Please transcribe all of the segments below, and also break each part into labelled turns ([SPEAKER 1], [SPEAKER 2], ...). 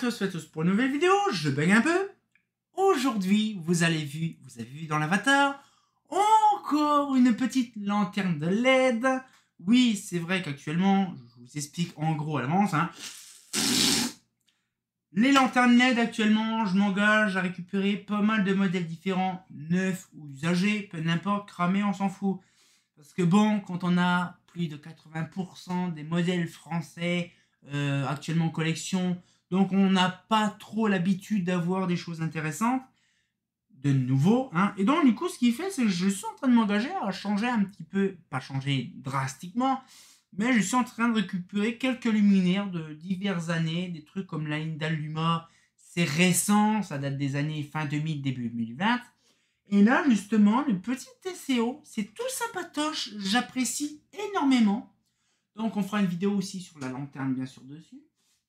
[SPEAKER 1] tous et à tous pour une nouvelle vidéo, je bug un peu. Aujourd'hui, vous avez vu dans l'avatar, encore une petite lanterne de LED. Oui, c'est vrai qu'actuellement, je vous explique en gros à l'avance, les lanternes LED actuellement, je m'engage à récupérer pas mal de modèles différents, neufs ou usagés, peu n'importe, cramés, on s'en fout. Parce que bon, quand on a plus de 80% des modèles français actuellement en collection, donc on n'a pas trop l'habitude d'avoir des choses intéressantes, de nouveau. Et donc du coup, ce qui fait, c'est que je suis en train de m'engager à changer un petit peu, pas changer drastiquement, mais je suis en train de récupérer quelques luminaires de diverses années, des trucs comme la ligne d'Alluma, c'est récent, ça date des années fin 2000, début 2020. Et là, justement, le petit TCO, c'est tout sympatoche, j'apprécie énormément. Donc, on fera une vidéo aussi sur la lanterne, bien sûr, dessus.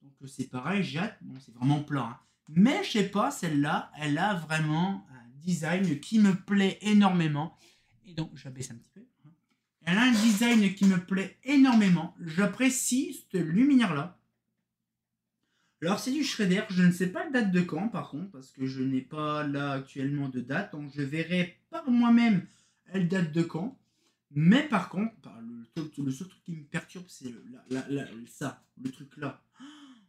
[SPEAKER 1] Donc, c'est pareil, j'ai hâte. Bon, c'est vraiment plat. Mais, je sais pas, celle-là, elle a vraiment un design qui me plaît énormément. Et donc, j'abaisse un petit peu. Elle a un design qui me plaît énormément. J'apprécie cette luminaire-là. Alors c'est du Shredder, je ne sais pas la date de quand par contre, parce que je n'ai pas là actuellement de date, donc je verrai par moi-même elle date de quand. Mais par contre, le seul truc qui me perturbe, c'est le truc là.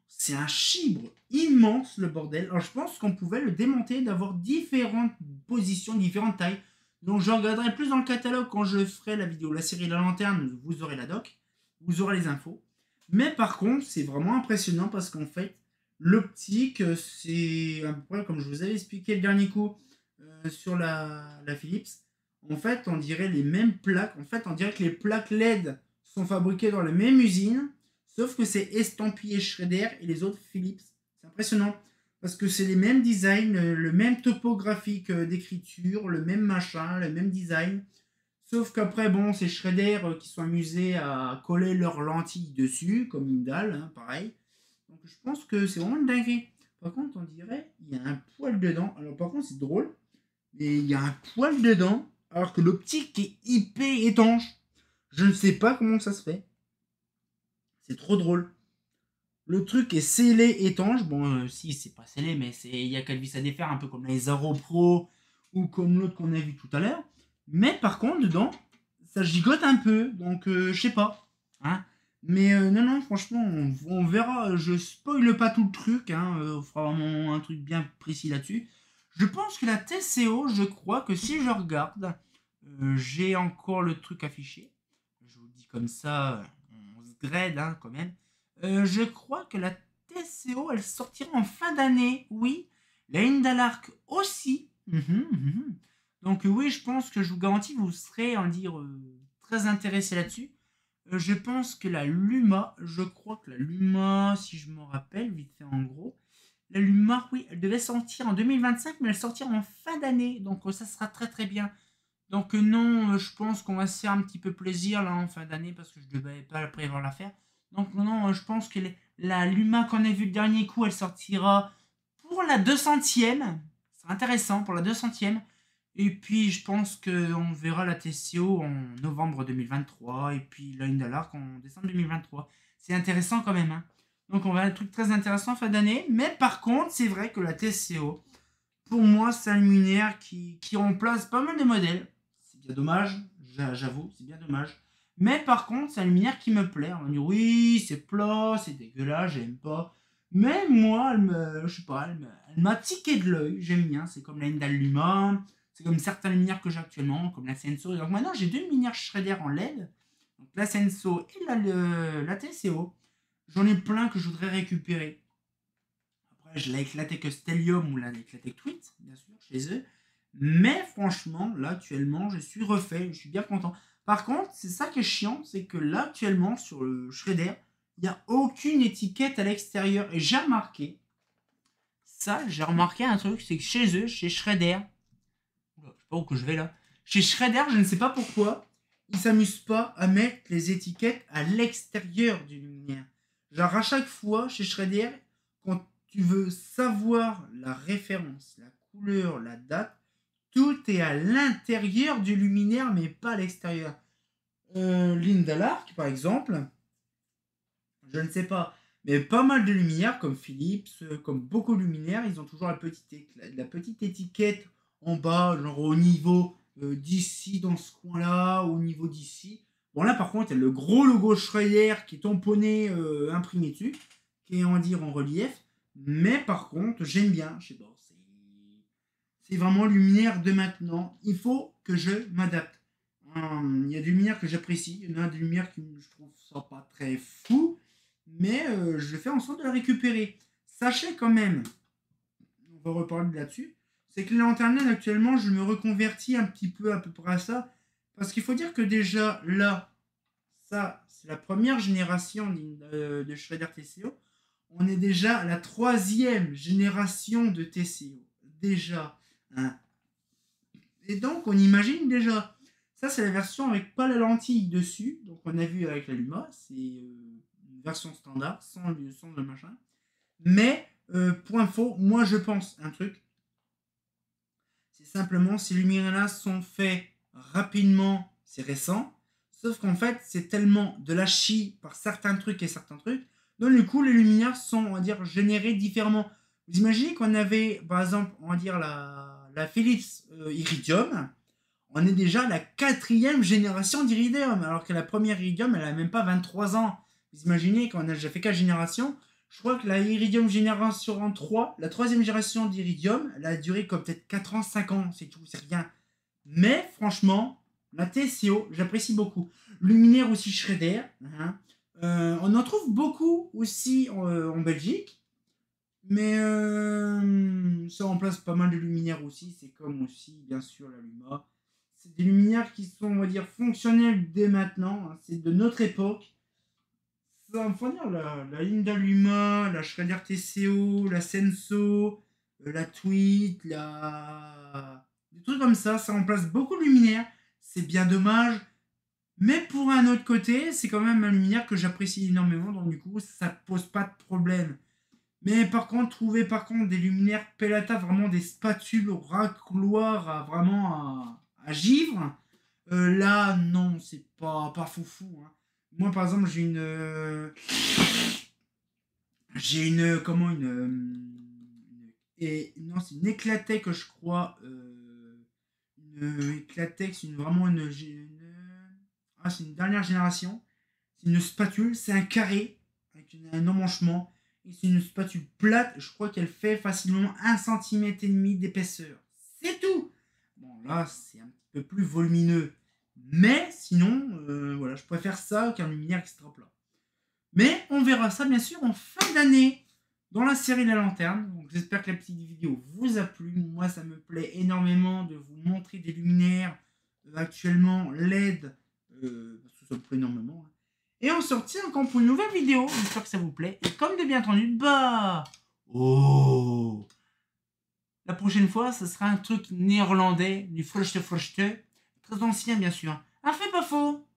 [SPEAKER 1] C'est un chibre immense le bordel. Alors je pense qu'on pouvait le démonter, d'avoir différentes positions, différentes tailles. Donc je regarderai plus dans le catalogue quand je ferai la vidéo, la série La Lanterne, vous aurez la doc, vous aurez les infos. Mais par contre, c'est vraiment impressionnant parce qu'en fait, l'optique, c'est à peu près comme je vous avais expliqué le dernier coup sur la Philips. En fait, on dirait les mêmes plaques. En fait, on dirait que les plaques LED sont fabriquées dans la même usine, sauf que c'est estampillé Shredder et les autres Philips. C'est impressionnant parce que c'est les mêmes designs, le même topographique d'écriture, le même machin, le même design. Sauf qu'après, bon, c'est Shredder qui sont amusés à coller leurs lentilles dessus, comme une dalle, pareil. Donc je pense que c'est vraiment une dinguerie. Par contre, on dirait il y a un poil dedans. Alors par contre, c'est drôle, mais il y a un poil dedans, alors que l'optique est hyper étanche. Je ne sais pas comment ça se fait. C'est trop drôle. Le truc est scellé étanche. Bon, si, c'est pas scellé, mais il y a qu'à vis à défaire, un peu comme les Zaro Pro ou comme l'autre qu'on a vu tout à l'heure. Mais par contre, dedans, ça gigote un peu. Donc, je sais pas. Mais non, franchement, on verra. Je spoile pas tout le truc. On fera vraiment un truc bien précis là-dessus. Je pense que la TCO, je crois que si je regarde, j'ai encore le truc affiché. Je vous le dis comme ça, on se grade quand même. Je crois que la TCO, elle sortira en fin d'année, oui. La Indalark aussi. Donc oui, je pense que je vous garantis, vous serez, très intéressé là-dessus. Je pense que la Luma, si je me rappelle, vite fait en gros, la Luma, oui, elle devait sortir en 2025, mais elle sortira en fin d'année. Donc ça sera très très bien. Donc non, je pense qu'on va se faire un petit peu plaisir là en fin d'année parce que je ne devais pas prévoir la faire. Donc non, je pense que la Luma qu'on a vu le dernier coup, elle sortira pour la 200e. C'est intéressant pour la 200e. Et puis je pense qu'on verra la TCO en novembre 2023 et puis la Indalark en décembre 2023. C'est intéressant quand même. Donc on va un truc très intéressant en fin d'année. Mais par contre, c'est vrai que la TCO, pour moi, c'est un luminaire qui remplace pas mal de modèles. C'est bien dommage, j'avoue, c'est bien dommage. Mais par contre, c'est un luminaire qui me plaît. On va dire oui, c'est plat, c'est dégueulasse, j'aime pas. Mais moi, je sais pas, elle m'a tiqué de l'œil, j'aime bien. C'est comme la Indaluma, c'est comme certains luminaires que j'ai actuellement, comme la Senso. Donc maintenant, j'ai deux luminaires Shredder en LED. Donc la Senso et la TCO. J'en ai plein que je voudrais récupérer. Après, je l'ai éclaté que Stellium ou l'ai éclaté que Tweet, bien sûr, chez eux. Mais franchement, là, actuellement, je suis refait, je suis bien content. Par contre, c'est ça qui est chiant, c'est que là, actuellement, sur le Shredder, il n'y a aucune étiquette à l'extérieur. Et j'ai remarqué un truc, c'est que chez eux, chez Shredder, je sais pas où que je vais là, chez Shredder, je ne sais pas pourquoi, ils s'amusent pas à mettre les étiquettes à l'extérieur du luminaire. Genre à chaque fois, chez Shredder, quand tu veux savoir la référence, la couleur, la date, tout est à l'intérieur du luminaire, mais pas à l'extérieur. L'Indalark, par exemple, je ne sais pas, Mais pas mal de luminaires, comme Philips, comme beaucoup de luminaires, ils ont toujours la petite étiquette en bas, genre au niveau d'ici, dans ce coin-là, au niveau d'ici. Bon, là, par contre, il y a le gros logo Schreier qui est tamponné, imprimé dessus, qui est, on va dire, en relief. Mais par contre, j'aime bien, je sais pas, c'est vraiment luminaire de maintenant. Il faut que je m'adapte. Il y a des luminaires que j'apprécie, il y en a des luminaires qui, je trouve ça pas très fou, mais je vais faire en sorte de la récupérer. Sachez quand même, on va reparler de là-dessus, c'est que les lanternes LED actuellement, je me reconvertis un petit peu à peu près à ça, parce qu'il faut dire que déjà là, ça, c'est la première génération de Schrader TCO. On est déjà à la 3e génération de TCO. Déjà. Hein. Et donc, on imagine déjà. Ça, c'est la version avec pas la lentille dessus. Donc, on a vu avec la Luma. C'est une version standard, sans le machin. Mais, pour info, moi, je pense un truc. C'est simplement, ces lumières-là sont faits rapidement. C'est récent. Sauf qu'en fait, c'est tellement de la chie par certains trucs et certains trucs. Donc, du coup, les luminaires sont, on va dire, générés différemment. Vous imaginez qu'on avait, par exemple, on va dire la Philips Iridium. On est déjà à la 4e génération d'Iridium. Alors que la première Iridium, elle n'a même pas 23 ans. Vous imaginez qu'on a déjà fait 4 générations. Je crois que la Iridium génération 3, la 3e génération d'Iridium, elle a duré comme peut-être 4 ans, 5 ans. C'est tout, c'est rien. Mais franchement, la TCO, j'apprécie beaucoup. Luminaire aussi Schrader. Hein. On en trouve beaucoup aussi en Belgique. Mais ça remplace pas mal de luminaires aussi. C'est comme aussi, bien sûr, la Luma. C'est des luminaires qui sont, on va dire, fonctionnels dès maintenant. Hein. C'est de notre époque. Ça, faut dire, la Linda Luma, la Schrader TCO, la Senso, la Tweet, des trucs comme ça remplace beaucoup de luminaires. C'est bien dommage. Mais pour un autre côté, c'est quand même un luminaire que j'apprécie énormément. Donc du coup, ça pose pas de problème. Mais par contre, trouver par contre des luminaires Pelata, vraiment des spatules racloirs à givre, là, non, c'est pas foufou. Hein. Moi, par exemple, comment non, c'est une Eclatec, je crois, une Eclatex, c'est une dernière génération. C'est une spatule, c'est un carré avec un emmanchement. Et c'est une spatule plate, je crois qu'elle fait facilement 1,5 cm d'épaisseur. C'est tout. Bon, là, c'est un petit peu plus volumineux. Mais sinon, voilà, je préfère ça qu'un luminaire extra plat. Mais on verra ça, bien sûr, en fin d'année, dans la série La Lanterne. Donc, j'espère que la petite vidéo vous a plu. Moi, ça me plaît énormément de vous montrer des luminaires actuellement LED, parce que ça me plaît énormément. Hein. Et on se retient encore pour une nouvelle vidéo. J'espère que ça vous plaît. Et comme de bien entendu, la prochaine fois, ce sera un truc néerlandais, du Frochte, très ancien bien sûr. Un fait pas faux.